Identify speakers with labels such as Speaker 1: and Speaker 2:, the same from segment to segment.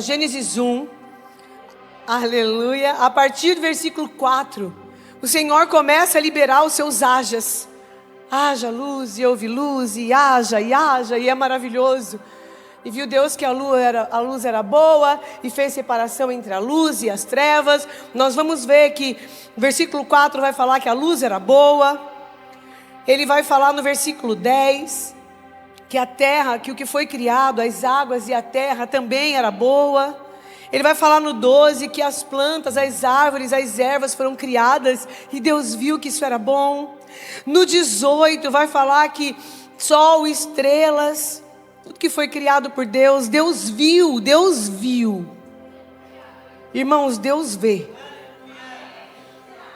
Speaker 1: Gênesis 1, aleluia, a partir do versículo 4, o Senhor começa a liberar os seus hajas. Haja luz, e houve luz, e haja, e é maravilhoso. E viu Deus que a luz era boa, e fez separação entre a luz e as trevas. Nós vamos ver que o versículo 4 vai falar que a luz era boa. Ele vai falar no versículo 10, que a terra, que o que foi criado, as águas e a terra também era boa. Ele vai falar no 12 que as plantas, as árvores, as ervas foram criadas e Deus viu que isso era bom. No 18 vai falar que sol, estrelas, tudo que foi criado por Deus, Deus viu. Irmãos, Deus vê.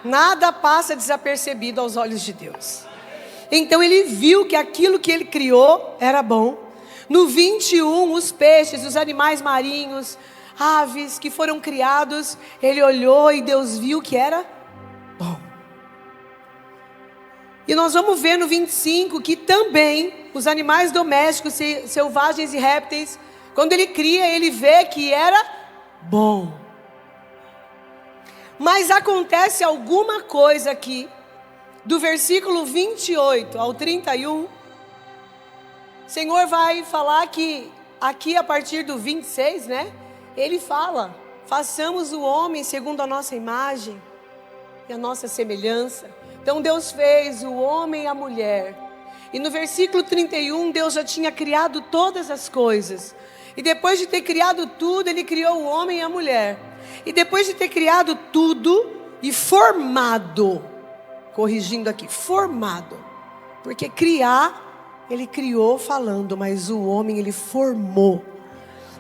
Speaker 1: Nada passa desapercebido aos olhos de Deus. Então ele viu que aquilo que ele criou era bom. No 21, os peixes, os animais marinhos, aves que foram criados, ele olhou e Deus viu que era bom. E nós vamos ver no 25 que também os animais domésticos, selvagens e répteis, quando ele cria, ele vê que era bom. Mas acontece alguma coisa aqui, do versículo 28 ao 31, o Senhor vai falar que, aqui a partir do 26, né? Ele fala, façamos o homem segundo a nossa imagem e a nossa semelhança. Então Deus fez o homem e a mulher. E no versículo 31, Deus já tinha criado todas as coisas. E depois de ter criado tudo, Ele criou o homem e a mulher. E depois de ter criado tudo e formado, corrigindo aqui, formado. Porque criar, Ele criou falando, mas o homem Ele formou.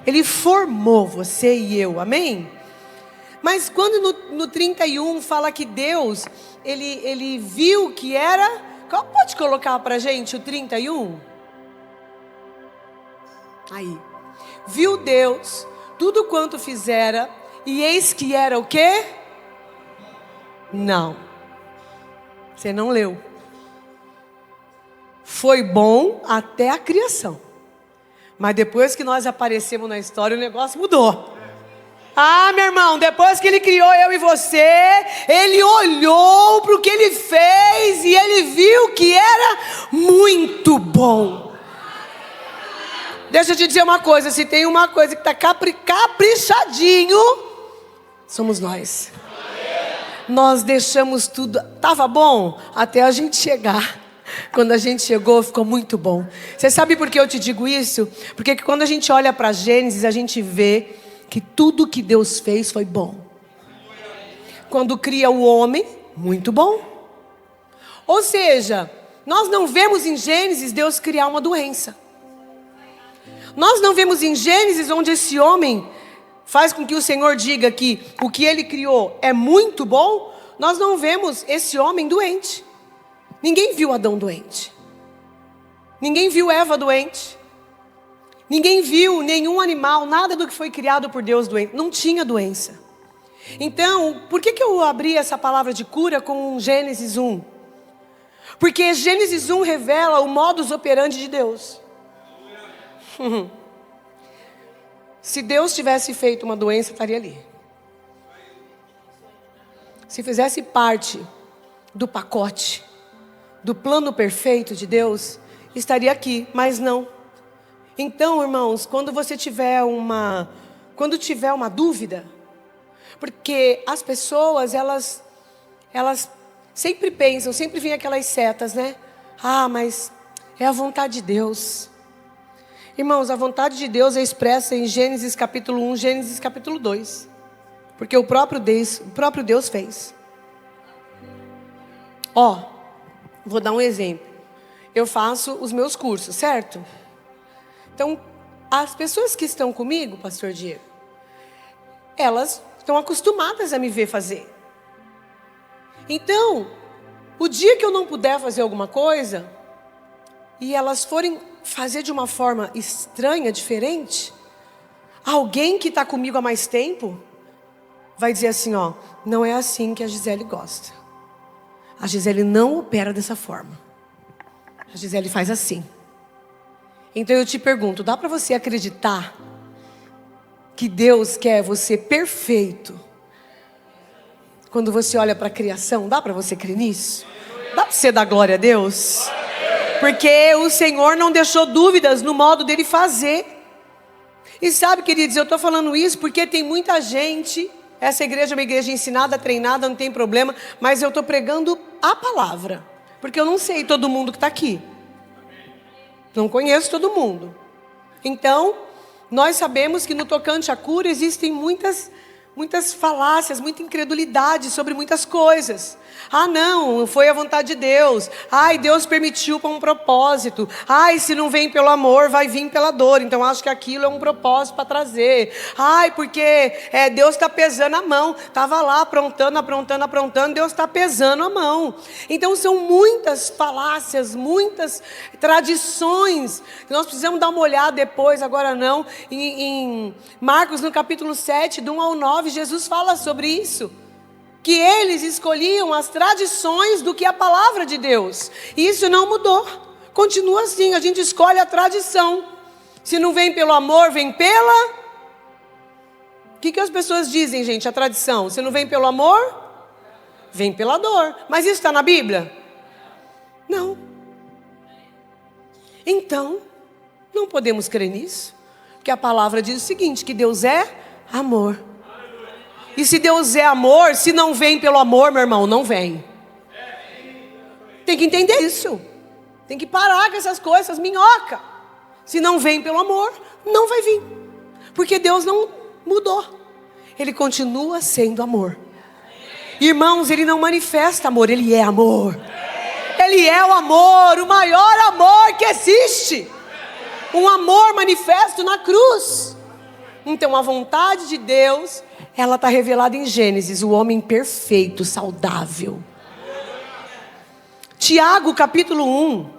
Speaker 1: Ele formou você e eu, amém? Mas quando no 31 fala que Deus, ele viu que era... Pode colocar pra gente o 31? Aí. Viu Deus, tudo quanto fizera, e eis que era o quê? Não. Você não leu. Foi bom até a criação. Mas depois que nós aparecemos na história, o negócio mudou. Ah, meu irmão, depois que Ele criou eu e você, Ele olhou para o que Ele fez e Ele viu que era muito bom. Deixa eu te dizer uma coisa, se tem uma coisa que está caprichadinho, somos nós. Nós deixamos tudo, estava bom até a gente chegar. Quando a gente chegou, ficou muito bom. Você sabe por que eu te digo isso? Porque quando a gente olha para Gênesis, a gente vê que tudo que Deus fez foi bom. Quando cria o homem, muito bom. Ou seja, nós não vemos em Gênesis Deus criar uma doença. Nós não vemos em Gênesis onde esse homem faz com que o Senhor diga que o que ele criou é muito bom. Nós não vemos esse homem doente. Ninguém viu Adão doente. Ninguém viu Eva doente. Ninguém viu nenhum animal, nada do que foi criado por Deus doente. Não tinha doença. Então, por que eu abri essa palavra de cura com Gênesis 1? Porque Gênesis 1 revela o modus operandi de Deus. Se Deus tivesse feito uma doença, estaria ali. Se fizesse parte do pacote, do plano perfeito de Deus, estaria aqui, mas não. Então, irmãos, quando tiver uma dúvida, porque as pessoas, elas sempre pensam, sempre vem aquelas setas, né? Ah, mas é a vontade de Deus. Irmãos, a vontade de Deus é expressa em Gênesis capítulo 1, Gênesis capítulo 2. Porque o próprio Deus fez. Vou dar um exemplo. Eu faço os meus cursos, certo? Então, as pessoas que estão comigo, pastor Diego, elas estão acostumadas a me ver fazer. Então, o dia que eu não puder fazer alguma coisa, e elas forem fazer de uma forma estranha, diferente, alguém que está comigo há mais tempo, vai dizer assim, não é assim que a Gisele gosta. A Gisele não opera dessa forma. A Gisele faz assim. Então eu te pergunto, dá para você acreditar que Deus quer você perfeito? Quando você olha para a criação, dá para você crer nisso? Dá para você dar glória a Deus? Porque o Senhor não deixou dúvidas no modo dele fazer. E sabe, queridos, eu estou falando isso porque tem muita gente. Essa igreja é uma igreja ensinada, treinada, não tem problema. Mas eu estou pregando a palavra. Porque eu não sei todo mundo que está aqui. Não conheço todo mundo. Então, nós sabemos que no tocante à cura existem muitas falácias, muita incredulidade sobre muitas coisas. Ah, não, foi a vontade de Deus. Ai, Deus permitiu para um propósito. Ai, se não vem pelo amor, vai vir pela dor. Então, acho que aquilo é um propósito para trazer. Ai, porque Deus está pesando a mão. Estava lá aprontando, Deus está pesando a mão. Então, são muitas falácias, muitas tradições. Nós precisamos dar uma olhada depois, agora não, em Marcos, no capítulo 7, do 1 ao 9, Jesus fala sobre isso. Que eles escolhiam as tradições do que a palavra de Deus. E isso não mudou. Continua assim, a gente escolhe a tradição. Se não vem pelo amor, vem pela... O que as pessoas dizem, gente, a tradição? Se não vem pelo amor, vem pela dor. Mas isso está na Bíblia? Não. Então, não podemos crer nisso. Porque a palavra diz o seguinte, que Deus é amor. E se Deus é amor, se não vem pelo amor, meu irmão, não vem. Tem que entender isso. Tem que parar com essas coisas, essas minhocas. Se não vem pelo amor, não vai vir. Porque Deus não mudou. Ele continua sendo amor. Irmãos, Ele não manifesta amor, Ele é amor. Ele é o amor, o maior amor que existe. Um amor manifesto na cruz. Então a vontade de Deus, ela está revelada em Gênesis, o homem perfeito, saudável. Tiago capítulo 1,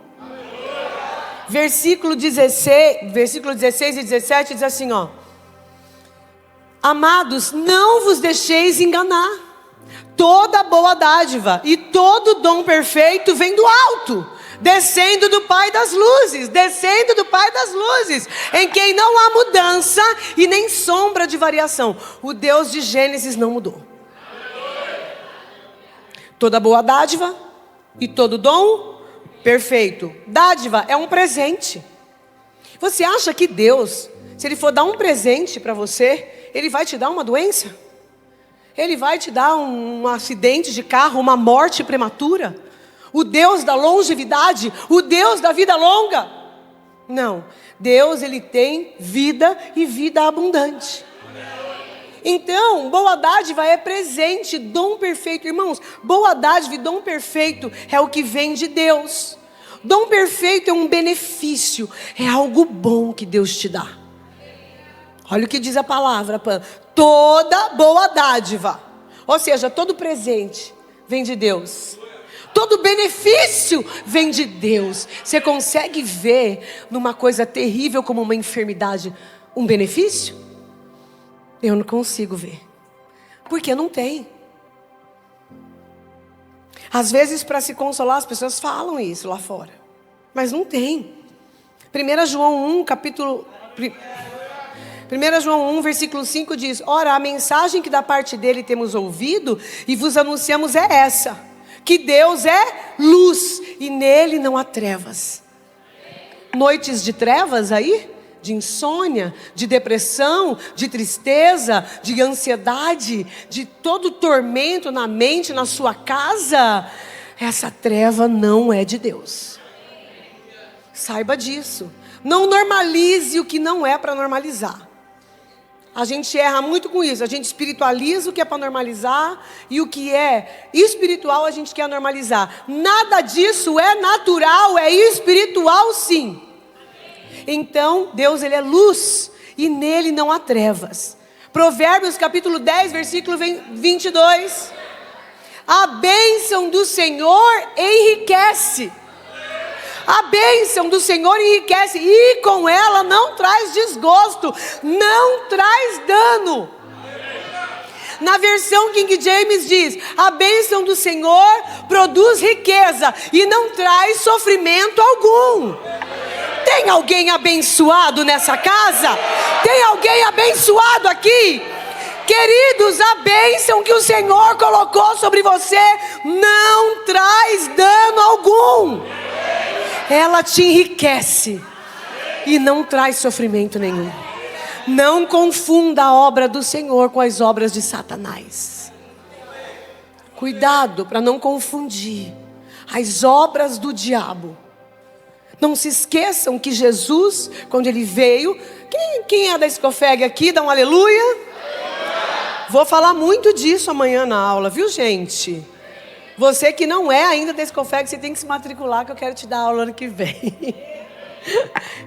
Speaker 1: versículo 16 e 17 diz assim, ó. Amados, não vos deixeis enganar. Toda boa dádiva e todo dom perfeito vem do alto, descendo do Pai das luzes, em quem não há mudança e nem sombra de variação. O Deus de Gênesis não mudou. Toda boa dádiva e todo dom perfeito. Dádiva é um presente. Você acha que Deus, se Ele for dar um presente para você, Ele vai te dar uma doença? Ele vai te dar um acidente de carro, uma morte prematura? O Deus da longevidade, o Deus da vida longa? Não, Deus, Ele tem vida e vida abundante. Então, boa dádiva é presente, dom perfeito. Irmãos, boa dádiva e dom perfeito é o que vem de Deus. Dom perfeito é um benefício, é algo bom que Deus te dá. Olha o que diz a palavra, Pan. Toda boa dádiva, ou seja, todo presente vem de Deus. Todo benefício vem de Deus. Você consegue ver numa coisa terrível como uma enfermidade um benefício? Eu não consigo ver. Porque não tem. Às vezes, para se consolar, as pessoas falam isso lá fora. Mas não tem. 1 João 1, capítulo... 1 João 1, versículo 5 diz: ora, a mensagem que da parte dele temos ouvido e vos anunciamos é essa, que Deus é luz e nele não há trevas. Noites de trevas aí? De insônia, de depressão, de tristeza, de ansiedade, de todo tormento na mente, na sua casa. Essa treva não é de Deus. Saiba disso. Não normalize o que não é para normalizar. A gente erra muito com isso. A gente espiritualiza o que é para normalizar e o que é espiritual a gente quer normalizar. Nada disso é natural, é espiritual sim. Então, Deus, Ele é luz e nele não há trevas. Provérbios capítulo 10, versículo 22. A bênção do Senhor enriquece. A bênção do Senhor enriquece e com ela não traz desgosto, não traz dano. Na versão King James diz: a bênção do Senhor produz riqueza e não traz sofrimento algum. Tem alguém abençoado nessa casa? Tem alguém abençoado aqui? Queridos, a bênção que o Senhor colocou sobre você não traz dano algum. Ela te enriquece e não traz sofrimento nenhum. Não confunda a obra do Senhor com as obras de Satanás. Cuidado para não confundir as obras do diabo. Não se esqueçam que Jesus, quando ele veio... Quem é da Escofeg aqui? Dá um aleluia. Vou falar muito disso amanhã na aula, viu, gente? Você que não é ainda da Escofeg, você tem que se matricular, que eu quero te dar aula ano que vem.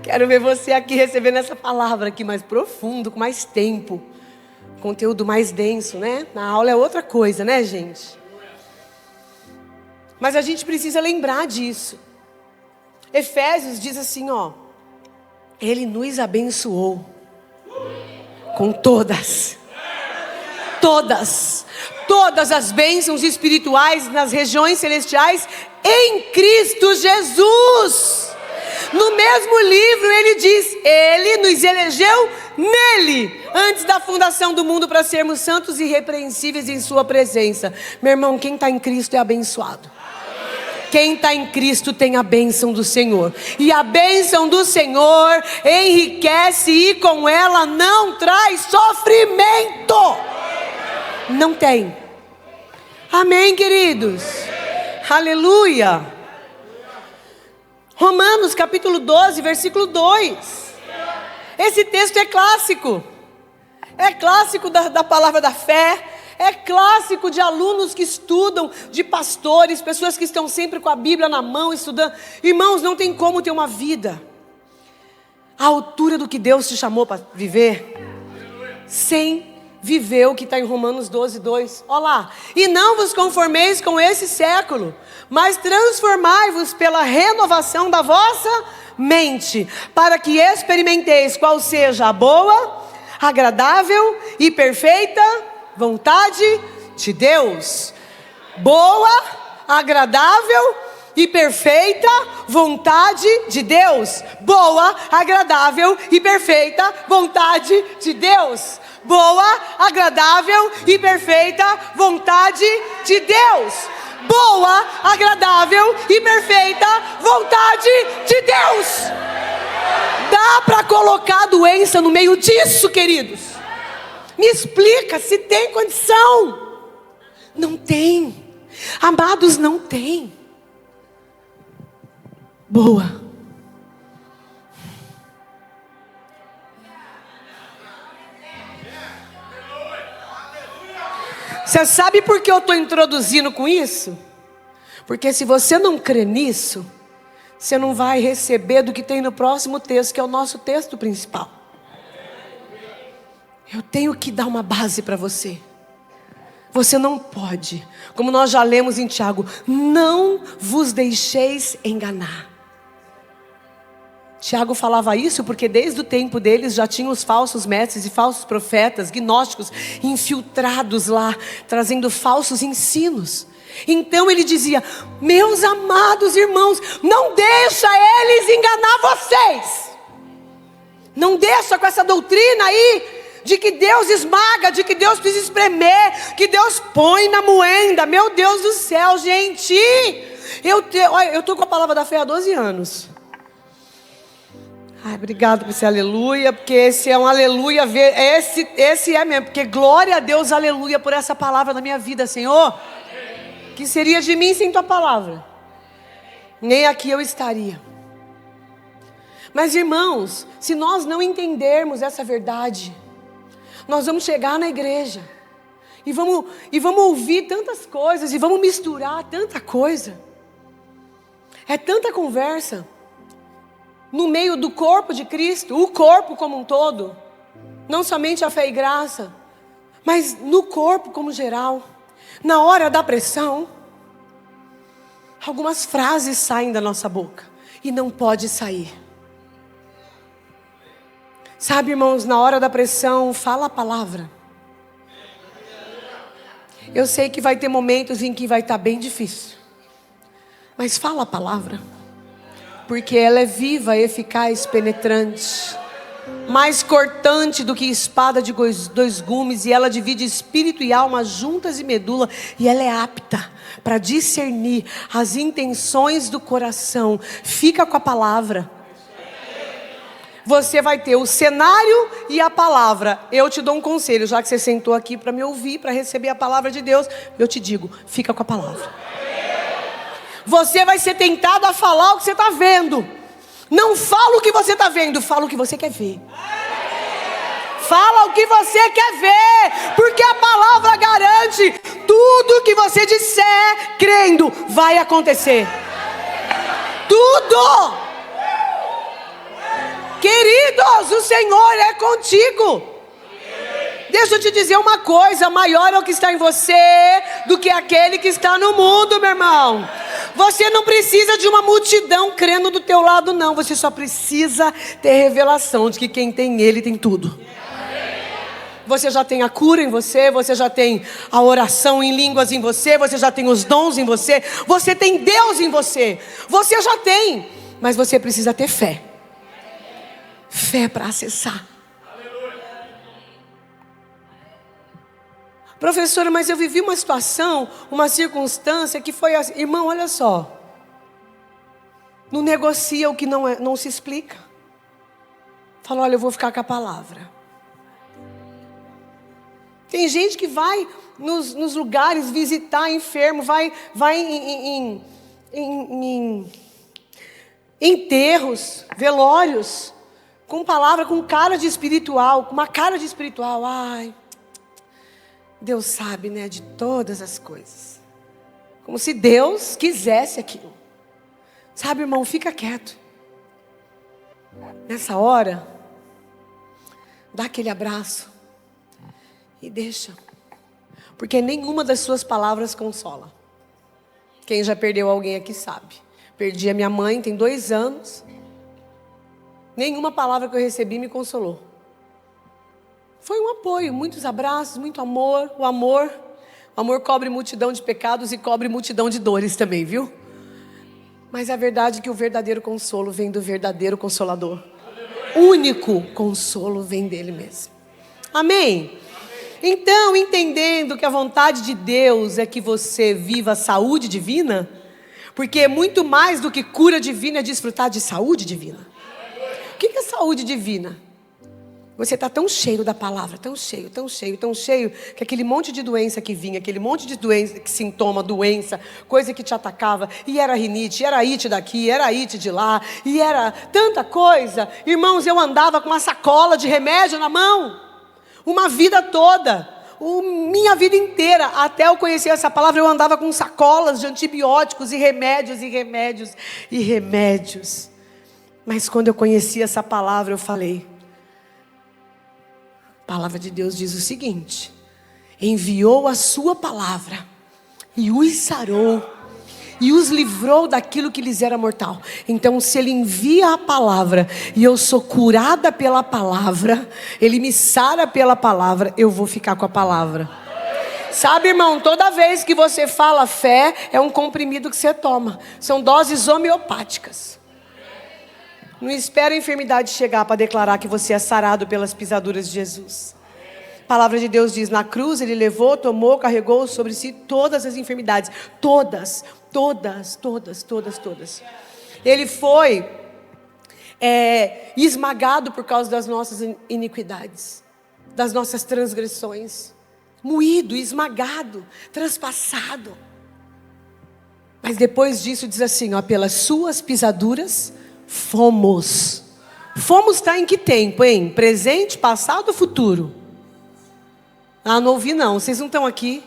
Speaker 1: Quero ver você aqui recebendo essa palavra aqui mais profundo, com mais tempo. Conteúdo mais denso, né? Na aula é outra coisa, né, gente? Mas a gente precisa lembrar disso. Efésios diz assim, ó. Ele nos abençoou com todas as bênçãos espirituais nas regiões celestiais em Cristo Jesus. No mesmo livro ele diz, ele nos elegeu nele, antes da fundação do mundo, para sermos santos e irrepreensíveis em sua presença. Meu irmão, quem está em Cristo é abençoado. Quem está em Cristo tem a bênção do Senhor. E a bênção do Senhor enriquece e com ela não traz sofrimento. Não tem. Amém, queridos? Aleluia. Romanos capítulo 12, versículo 2. Esse texto é clássico. É clássico da palavra da fé. É clássico de alunos que estudam, de pastores, pessoas que estão sempre com a Bíblia na mão, estudando. Irmãos, não tem como ter uma vida à altura do que Deus te chamou para viver, sem viver o que está em Romanos 12, 2. Olha lá. E não vos conformeis com esse século, mas transformai-vos pela renovação da vossa mente, para que experimenteis qual seja a boa, agradável e perfeita vontade de Deus. Boa, agradável e perfeita vontade de Deus. Boa, agradável e perfeita vontade de Deus. Boa, agradável e perfeita vontade de Deus. Boa, agradável e perfeita vontade de Deus. Dá para colocar a doença no meio disso, queridos? Me explica se tem condição. Não tem. Amados, não tem. Boa. Você sabe por que eu estou introduzindo com isso? Porque se você não crê nisso, você não vai receber do que tem no próximo texto, que é o nosso texto principal. Eu tenho que dar uma base para você. Você não pode, como nós já lemos em Tiago, não vos deixeis enganar. Tiago falava isso porque desde o tempo deles já tinham os falsos mestres e falsos profetas, gnósticos, infiltrados lá, trazendo falsos ensinos. Então ele dizia, meus amados irmãos, não deixa eles enganar vocês. Não deixa com essa doutrina aí, de que Deus esmaga, de que Deus precisa espremer, que Deus põe na moenda. Meu Deus do céu, gente. Eu estou com a palavra da fé há 12 anos. Ai, obrigado por esse aleluia, porque esse é um aleluia, esse é mesmo, porque glória a Deus, aleluia, por essa palavra na minha vida, Senhor. Que seria de mim sem tua palavra? Nem aqui eu estaria. Mas irmãos, se nós não entendermos essa verdade, nós vamos chegar na igreja e vamos ouvir tantas coisas e vamos misturar tanta coisa. É tanta conversa no meio do corpo de Cristo, o corpo como um todo, não somente a fé e graça, mas no corpo como geral. Na hora da pressão, algumas frases saem da nossa boca e não pode sair. Sabe, irmãos, na hora da pressão, fala a palavra. Eu sei que vai ter momentos em que vai estar bem difícil, mas fala a palavra. Porque ela é viva, eficaz, penetrante, mais cortante do que espada de dois gumes, e ela divide espírito e alma, juntas e medula, e ela é apta para discernir as intenções do coração. Fica com a palavra. Você vai ter o cenário e a palavra. Eu te dou um conselho, já que você sentou aqui para me ouvir, para receber a palavra de Deus, eu te digo, fica com a palavra. Você vai ser tentado a falar o que você está vendo. Não fala o que você está vendo, fala o que você quer ver. Fala o que você quer ver, porque a palavra garante tudo que você disser, crendo, vai acontecer. Tudo. Queridos, o Senhor é contigo. Deixa eu te dizer uma coisa: maior é o que está em você do que aquele que está no mundo, meu irmão. Você não precisa de uma multidão crendo do teu lado, não. Você só precisa ter revelação de que quem tem Ele tem tudo. Você já tem a cura em você, você já tem a oração em línguas em você, você já tem os dons em você, você tem Deus em você. Você já tem, mas você precisa ter fé. Fé para acessar. Professora, mas eu vivi uma situação, uma circunstância que foi assim. Irmão, olha só. Não negocia o que não se explica. Fala, olha, eu vou ficar com a palavra. Tem gente que vai nos lugares visitar enfermo, vai em enterros, velórios, com palavra, com cara de espiritual, com uma cara de espiritual. Ai, Deus sabe, né, de todas as coisas. Como se Deus quisesse aquilo. Sabe, irmão, fica quieto. Nessa hora, dá aquele abraço e deixa. Porque nenhuma das suas palavras consola. Quem já perdeu alguém aqui sabe. Perdi a minha mãe, tem 2 anos. Nenhuma palavra que eu recebi me consolou. Foi um apoio, muitos abraços, muito amor. O amor cobre multidão de pecados e cobre multidão de dores também, viu? Mas a verdade é que o verdadeiro consolo vem do verdadeiro Consolador. O único consolo vem dele mesmo. Amém? Então, entendendo que a vontade de Deus é que você viva a saúde divina, porque muito mais do que cura divina é desfrutar de saúde divina. O que é saúde divina? Você está tão cheio da palavra, tão cheio, que aquele monte de doença que vinha, aquele monte de doença, sintoma, doença, coisa que te atacava, e era rinite, era ite daqui, era ite de lá, e era tanta coisa. Irmãos, eu andava com uma sacola de remédio na mão, uma vida toda, minha vida inteira, até eu conhecer essa palavra, eu andava com sacolas de antibióticos e remédios, e remédios, e remédios. Mas quando eu conheci essa palavra, eu falei, a palavra de Deus diz o seguinte: enviou a sua palavra e os sarou e os livrou daquilo que lhes era mortal. Então, se Ele envia a palavra e eu sou curada pela palavra, Ele me sara pela palavra, eu vou ficar com a palavra. Sabe, irmão, toda vez que você fala fé, é um comprimido que você toma. São doses homeopáticas. Não espera a enfermidade chegar para declarar que você é sarado pelas pisaduras de Jesus. A palavra de Deus diz, na cruz Ele levou, tomou, carregou sobre si todas as enfermidades. Todas. Ele foi esmagado por causa das nossas iniquidades, das nossas transgressões. Moído, esmagado, transpassado. Mas depois disso diz assim, ó, pelas suas pisaduras fomos. Fomos está em que tempo, hein? Presente, passado ou futuro? Ah, não ouvi não, vocês não estão aqui.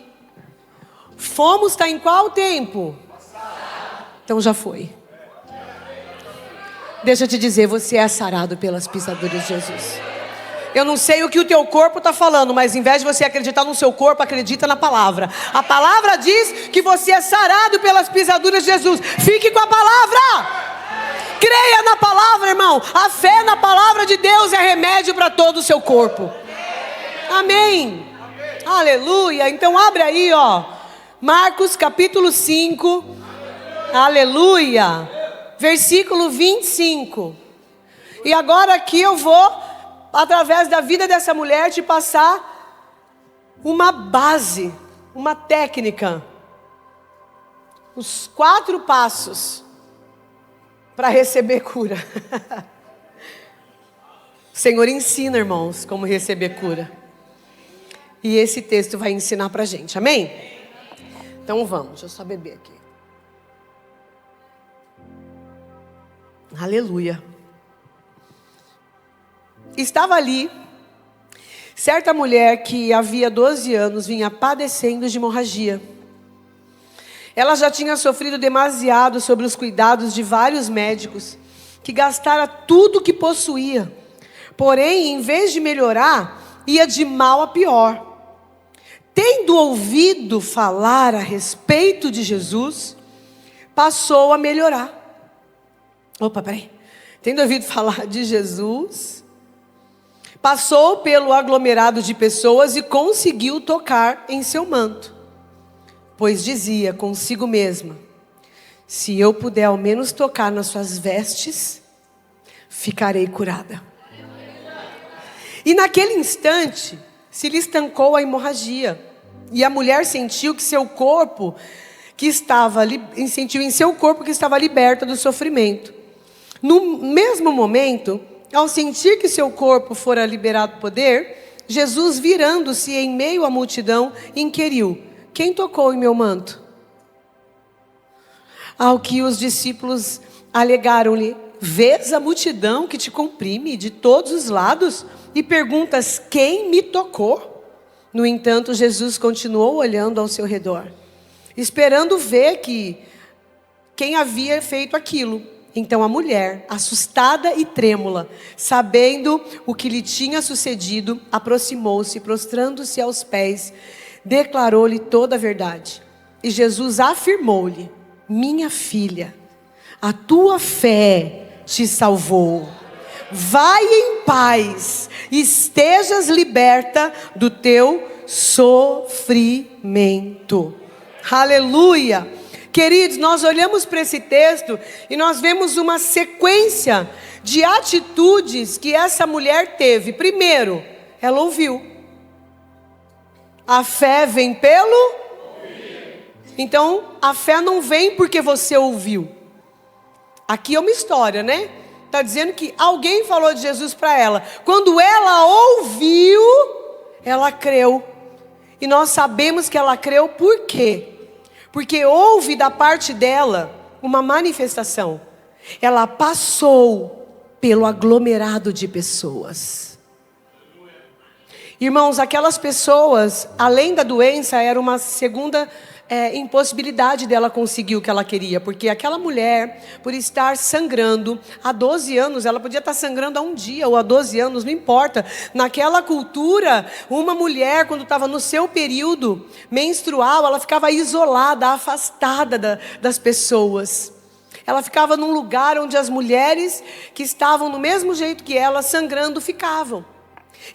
Speaker 1: Fomos está em qual tempo? Passado. Então já foi. Deixa eu te dizer, você é sarado pelas pisaduras de Jesus. Eu não sei o que o teu corpo está falando, mas em vez de você acreditar no seu corpo, acredita na palavra. A palavra diz que você é sarado pelas pisaduras de Jesus. Fique com a palavra. Creia na palavra, irmão. A fé na palavra de Deus é remédio para todo o seu corpo. Amém. Aleluia. Então abre aí, ó. Marcos capítulo 5. Aleluia. versículo 25. E agora aqui eu vou, através da vida dessa mulher, te passar uma base, uma técnica. Os 4 passos para receber cura. O Senhor ensina, irmãos, como receber cura. E esse texto vai ensinar para a gente, amém? Então vamos, deixa eu só beber aqui. Aleluia. Estava ali certa mulher que havia 12 anos vinha padecendo de hemorragia. Ela já tinha sofrido demasiado sobre os cuidados de vários médicos, que gastara tudo o que possuía. Porém, em vez de melhorar, ia de mal a pior. Tendo ouvido falar a respeito de Jesus, passou a melhorar. Tendo ouvido falar de Jesus, passou pelo aglomerado de pessoas e conseguiu tocar em seu manto. Pois dizia consigo mesma: se eu puder ao menos tocar nas suas vestes, ficarei curada. E naquele instante, se lhe estancou a hemorragia. E a mulher sentiu que seu corpo que estava liberta do sofrimento. No mesmo momento, ao sentir que seu corpo fora liberado do poder, Jesus, virando-se em meio à multidão, inquiriu: quem tocou em meu manto? Ao que os discípulos alegaram-lhe: vês a multidão que te comprime de todos os lados e perguntas: quem me tocou? No entanto, Jesus continuou olhando ao seu redor, esperando ver quem havia feito aquilo. Então a mulher, assustada e trêmula, sabendo o que lhe tinha sucedido, aproximou-se, prostrando-se aos pés, declarou-lhe toda a verdade. E Jesus afirmou-lhe: minha filha, a tua fé te salvou. Vai em paz, estejas liberta do teu sofrimento. Aleluia! Queridos, nós olhamos para esse texto e nós vemos uma sequência de atitudes que essa mulher teve. Primeiro, ela ouviu. A fé vem pelo ouvir. Então, a fé não vem porque você ouviu. Aqui é uma história, né? Está dizendo que alguém falou de Jesus para ela. Quando ela ouviu, ela creu. E nós sabemos que ela creu por quê? Porque houve da parte dela uma manifestação. Ela passou pelo aglomerado de pessoas. Irmãos, aquelas pessoas, além da doença, era uma segunda impossibilidade dela conseguir o que ela queria. Porque aquela mulher, por estar sangrando há 12 anos, ela podia estar sangrando há um dia ou há 12 anos, não importa. Naquela cultura, uma mulher, quando estava no seu período menstrual, ela ficava isolada, afastada das pessoas. Ela ficava num lugar onde as mulheres que estavam do mesmo jeito que ela, sangrando, ficavam.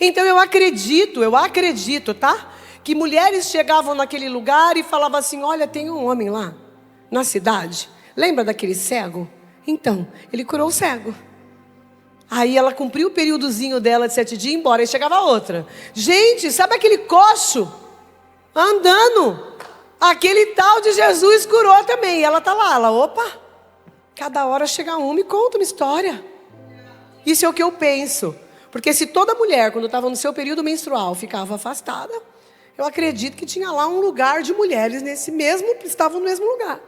Speaker 1: Então eu acredito, tá? Que mulheres chegavam naquele lugar e falavam assim: olha, tem um homem lá, na cidade. Lembra daquele cego? Então, ele curou o cego. Aí ela cumpriu o períodozinho dela de 7 dias e ia embora. Aí chegava outra. Gente, sabe aquele coxo? Andando. Aquele tal de Jesus curou também. E ela está lá, opa. Cada hora chega uma e conta uma história. Isso é o que eu penso. Porque se toda mulher, quando estava no seu período menstrual, ficava afastada, eu acredito que tinha lá um lugar de mulheres que estavam no mesmo lugar.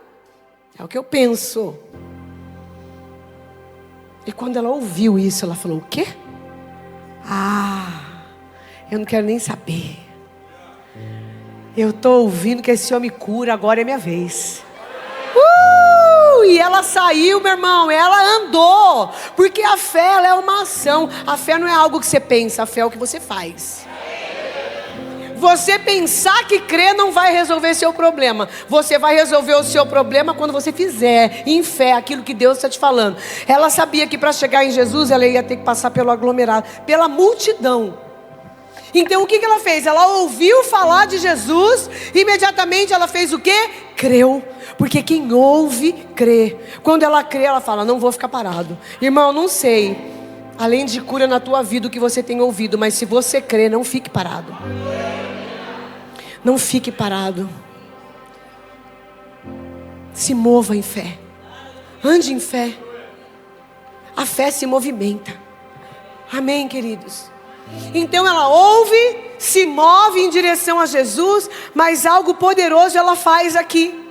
Speaker 1: É o que eu penso. E quando ela ouviu isso, ela falou: o quê? Eu não quero nem saber. Eu estou ouvindo que esse homem cura, agora é minha vez. E ela saiu, meu irmão, ela andou. Porque a fé, ela é uma ação. A fé não é algo que você pensa, a fé é o que você faz. Você pensar que crer não vai resolver seu problema. Você vai resolver o seu problema quando você fizer em fé aquilo que Deus está te falando. Ela sabia que para chegar em Jesus ela ia ter que passar pelo aglomerado, pela multidão. Então o que ela fez? Ela ouviu falar de Jesus, imediatamente ela fez o quê? Creu. Porque quem ouve, crê. Quando ela crê, ela fala, não vou ficar parado. Irmão, não sei, além de cura na tua vida, o que você tem ouvido. Mas se você crê, não fique parado. Não fique parado. Se mova em fé. Ande em fé. A fé se movimenta. Amém, queridos? Então ela ouve, se move em direção a Jesus, mas algo poderoso ela faz aqui.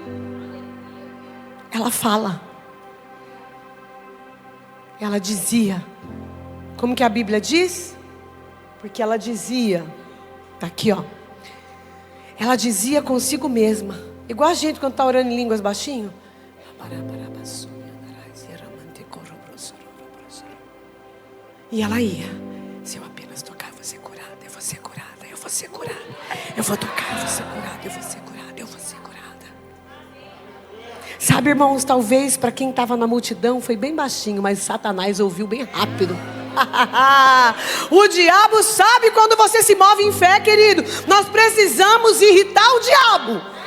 Speaker 1: Ela fala. Ela dizia. Como que a Bíblia diz? Porque ela dizia. Está aqui, ó. Ela dizia consigo mesma. Igual a gente quando está orando em línguas baixinho. E ela ia. Se eu apenas tocar, eu vou ser curada. Eu vou ser curada. Eu vou ser curada. Eu vou tocar, eu vou ser curada. Eu vou ser curada. Eu vou ser curada. Sabe, irmãos, talvez para quem estava na multidão foi bem baixinho, mas Satanás ouviu bem rápido. O diabo sabe quando você se move em fé, querido. Nós precisamos irritar o diabo.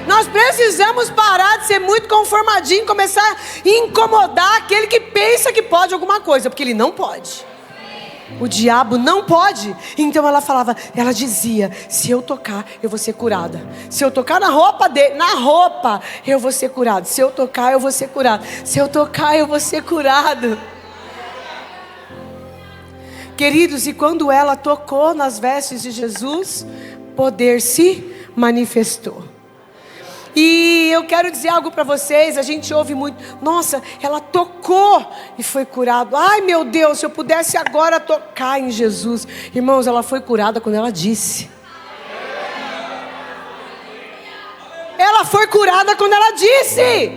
Speaker 1: Nós precisamos parar de ser muito conformadinho, começar a incomodar aquele que pensa que pode alguma coisa, porque ele não pode. O diabo não pode. Então ela falava, ela dizia, se eu tocar, eu vou ser curada. Se eu tocar na roupa dele, eu vou ser curado. Se eu tocar, eu vou ser curado. Se eu tocar, eu vou ser curado. Queridos, e quando ela tocou nas vestes de Jesus, poder se manifestou. E eu quero dizer algo para vocês, a gente ouve muito, nossa, ela tocou e foi curada. Ai meu Deus, se eu pudesse agora tocar em Jesus. Irmãos, ela foi curada quando ela disse. Ela foi curada quando ela disse.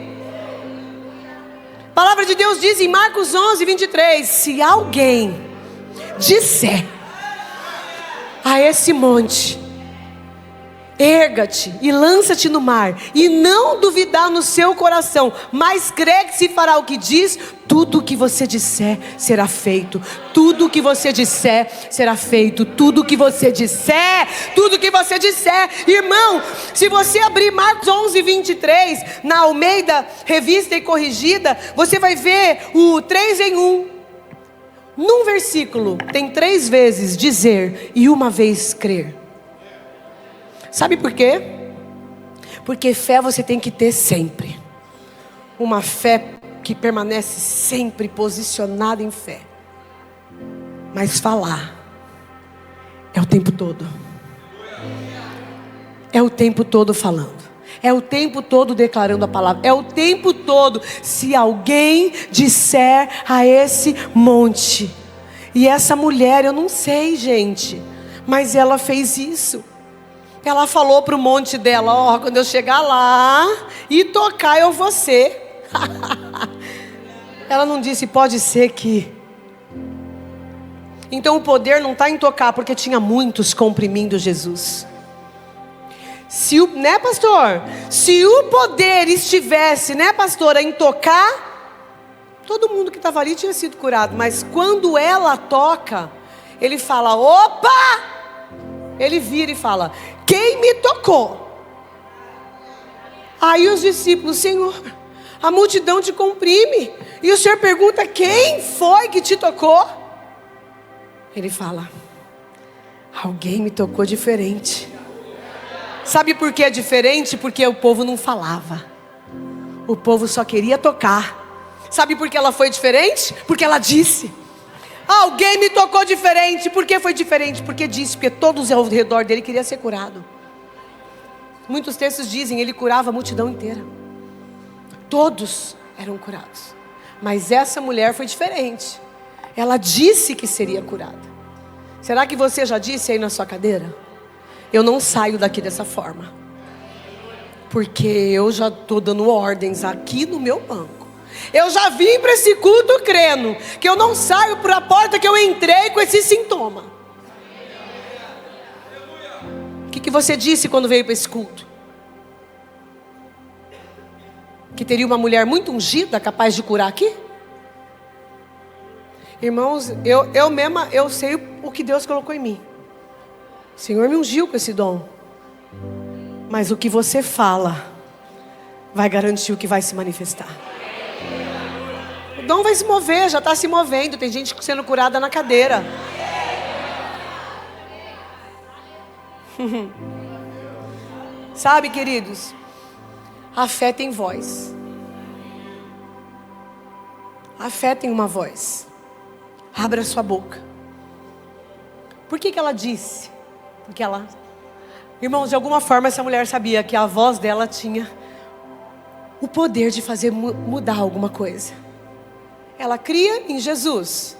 Speaker 1: A palavra de Deus diz em Marcos 11:23, se alguém disser a esse monte, erga-te e lança-te no mar, e não duvidar no seu coração, mas crê que se fará o que diz, tudo o que você disser será feito. Tudo o que você disser será feito. Tudo o que você disser, tudo o que você disser. Irmão, se você abrir Marcos 11:23 na Almeida Revista e Corrigida, você vai ver o 3 em 1. Num versículo tem 3 vezes dizer e uma vez crer. Sabe por quê? Porque fé você tem que ter sempre. Uma fé que permanece sempre posicionada em fé. Mas falar é o tempo todo. É o tempo todo falando. É o tempo todo declarando a palavra. É o tempo todo. Se alguém disser a esse monte. E essa mulher, eu não sei, gente, mas ela fez isso. Ela falou para o monte dela, ó, quando eu chegar lá e tocar eu vou ser. Ela não disse, pode ser que. Então o poder não está em tocar, porque tinha muitos comprimindo Jesus. Né, pastor? Se o poder estivesse, né, pastora, em tocar, todo mundo que estava ali tinha sido curado. Mas quando ela toca, ele fala, opa! Ele vira e fala, quem me tocou? Aí os discípulos, Senhor, a multidão te comprime. E o Senhor pergunta, quem foi que te tocou? Ele fala, alguém me tocou diferente. Sabe por que é diferente? Porque o povo não falava. O povo só queria tocar. Sabe por que ela foi diferente? Porque ela disse. Alguém me tocou diferente. Por que foi diferente? Porque disse, porque todos ao redor dele queriam ser curados. Muitos textos dizem, ele curava a multidão inteira. Todos eram curados. Mas essa mulher foi diferente. Ela disse que seria curada. Será que você já disse aí na sua cadeira? Eu não saio daqui dessa forma. Porque eu já estou dando ordens aqui no meu banco. Eu já vim para esse culto crendo que eu não saio por a porta que eu entrei com esse sintoma. O que você disse quando veio para esse culto? Que teria uma mulher muito ungida, capaz de curar aqui? Irmãos, eu mesma, eu sei o que Deus colocou em mim. O Senhor me ungiu com esse dom. Mas o que você fala vai garantir o que vai se manifestar. O dom vai se mover, já está se movendo. Tem gente sendo curada na cadeira. Sabe, queridos, a fé tem voz. A fé tem uma voz. Abra sua boca. Por que ela disse? Porque ela... Irmãos, de alguma forma essa mulher sabia que a voz dela tinha o poder de fazer mudar alguma coisa. Ela cria em Jesus.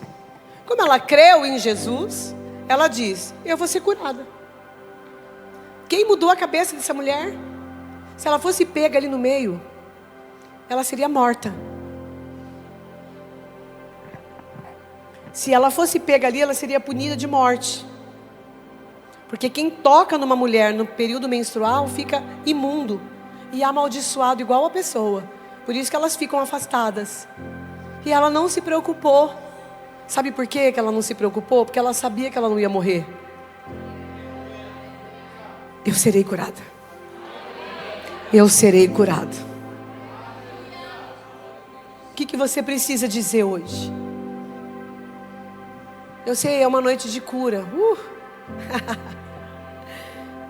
Speaker 1: Como ela creu em Jesus, ela diz: eu vou ser curada. Quem mudou a cabeça dessa mulher? Se ela fosse pega ali no meio, ela seria morta. Se ela fosse pega ali, ela seria punida de morte. Porque quem toca numa mulher no período menstrual fica imundo e amaldiçoado igual a pessoa. Por isso que elas ficam afastadas. E ela não se preocupou. Sabe por quê que ela não se preocupou? Porque ela sabia que ela não ia morrer. Eu serei curada. Eu serei curado. O que você precisa dizer hoje? Eu sei, é uma noite de cura.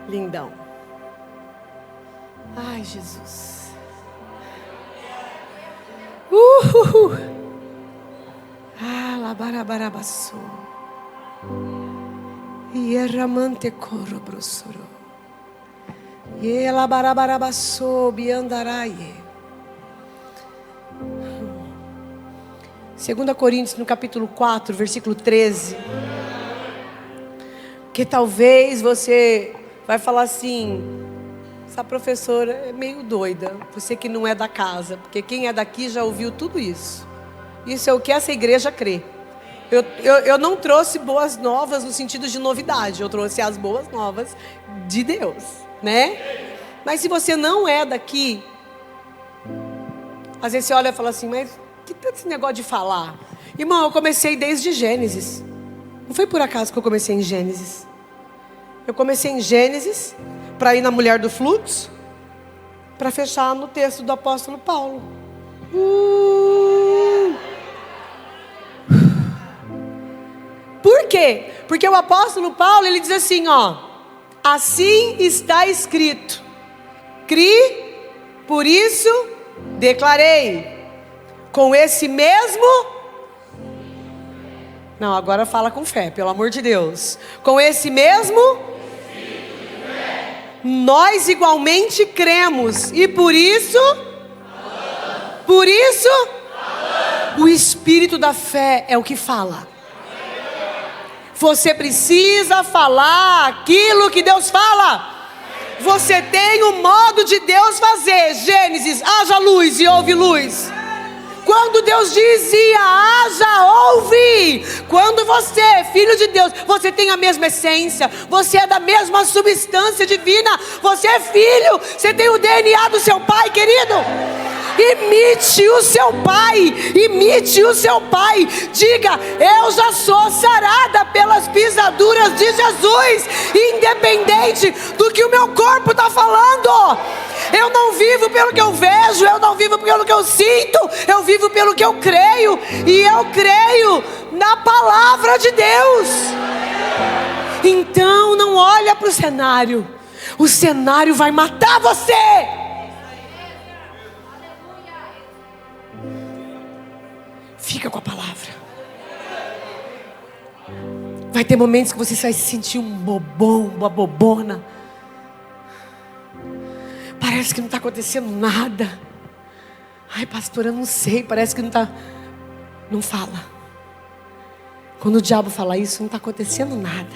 Speaker 1: Lindão. Ai, Jesus. Labarabarabaçô. Ieramante corobrosoro. Elabarabarabaçô biandaraie. 2 Coríntios, no capítulo 4, versículo 13. Que talvez você vai falar assim: essa professora é meio doida. Você que não é da casa. Porque quem é daqui já ouviu tudo isso. Isso é o que essa igreja crê. Eu não trouxe boas novas no sentido de novidade. Eu trouxe as boas novas de Deus, né? Mas se você não é daqui, às vezes você olha e fala assim: mas que tanto esse negócio de falar? Irmão, eu comecei desde Gênesis. Não foi por acaso que eu comecei em Gênesis. Eu comecei em Gênesis para ir na mulher do fluxo, para fechar no texto do apóstolo Paulo. Por quê? Porque o apóstolo Paulo, ele diz assim, ó: assim está escrito, criei, por isso declarei. Com esse mesmo... Não, agora fala com fé, pelo amor de Deus. Com esse mesmo... nós igualmente cremos. E por isso... o Espírito da fé é o que fala. Você precisa falar aquilo que Deus fala. Você tem o modo de Deus fazer. Gênesis, haja luz e houve luz. Quando Deus dizia, haja, ouve. Quando você, filho de Deus, você tem a mesma essência. Você é da mesma substância divina. Você é filho, você tem o DNA do seu pai, querido. Imite o seu pai. Imite o seu pai. Diga, eu já sou sarada pelas pisaduras de Jesus. Independente do que o meu corpo está falando. Eu não vivo pelo que eu vejo, eu não vivo pelo que eu sinto, eu vivo pelo que eu creio. E eu creio na palavra de Deus. Então não olha para o cenário. O cenário vai matar você. Fica com a palavra. Vai ter momentos que você vai se sentir um bobão, uma bobona. Parece que não está acontecendo nada. Ai, pastor, eu não sei. Parece que não está. Não fala. Quando o diabo fala isso, não está acontecendo nada.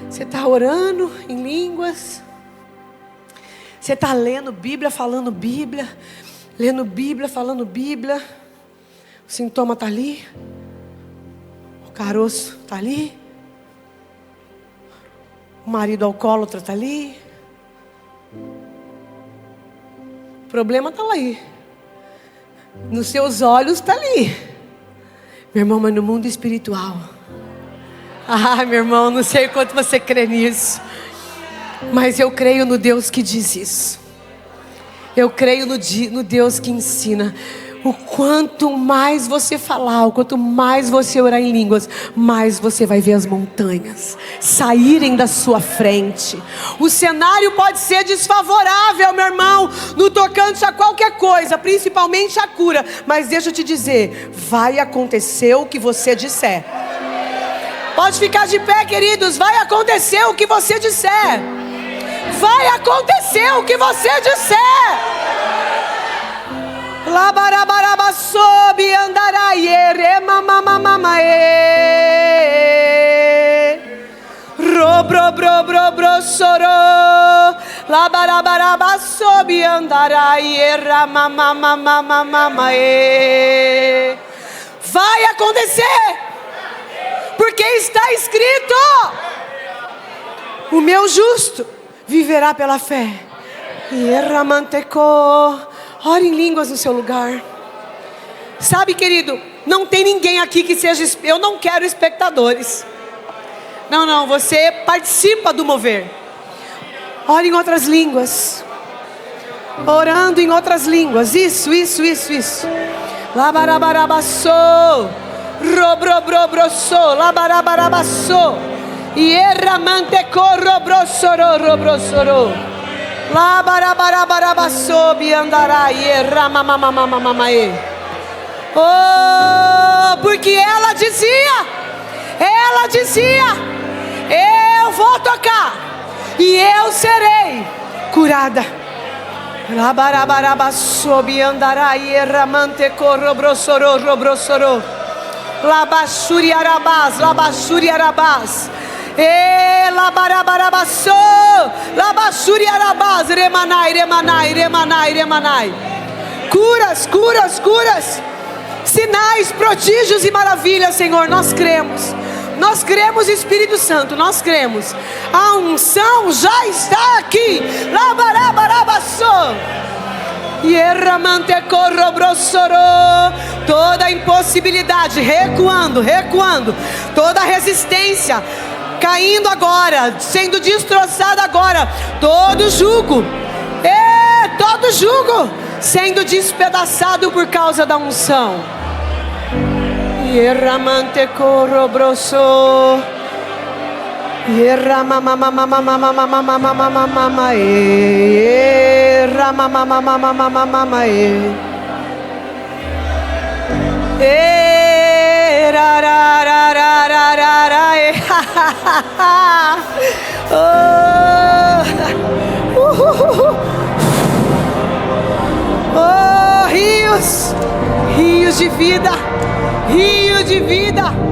Speaker 1: Você está orando em línguas. Você está lendo Bíblia, falando Bíblia. Lendo Bíblia, falando Bíblia. O sintoma está ali. O caroço está ali. O marido alcoólatra está ali. O problema está lá aí. Nos seus olhos está ali. Meu irmão, mas no mundo espiritual. Ah, meu irmão, não sei quanto você crê nisso. Mas eu creio no Deus que diz isso. Eu creio no Deus que ensina. O quanto mais você falar, o quanto mais você orar em línguas, mais você vai ver as montanhas saírem da sua frente. O cenário pode ser desfavorável, meu irmão, no tocante a qualquer coisa, principalmente a cura. Mas deixa eu te dizer, vai acontecer o que você disser. Pode ficar de pé, queridos, vai acontecer o que você disser. Vai acontecer o que você disser. Labarabaraba sobe andaraie remamamamae Robrobrobrobro soro Labarabaraba sobe andaraie ramamamamamae. Vai acontecer, porque está escrito: o meu justo viverá pela fé. Ore em línguas no seu lugar. Sabe, querido, não tem ninguém aqui que seja... Eu não quero espectadores. Não, você participa do mover. Ore em outras línguas. Orando em outras línguas. Isso. Labarabarabaçô. Robrobrobrosô. Labarabarabaçô. Ierramantecorrobrosoro. Robrosoro. Labarabarabaçobi andarai ramamamamamae. Oh, porque ela dizia, eu vou tocar e eu serei curada. Labarabarabaçobi andarai ramantecorrobrosoro robrosoro. Labachuriarabás. Labarabarabaçô, labachuriarabás, remanai. Curas, sinais, prodígios e maravilhas, Senhor, nós cremos, Espírito Santo, nós cremos. A unção já está aqui. Labarabarabaçô. Toda impossibilidade recuando, toda resistência caindo agora, sendo destroçada agora, todo jugo sendo despedaçado por causa da unção. Oh, rios de vida, rio de vida.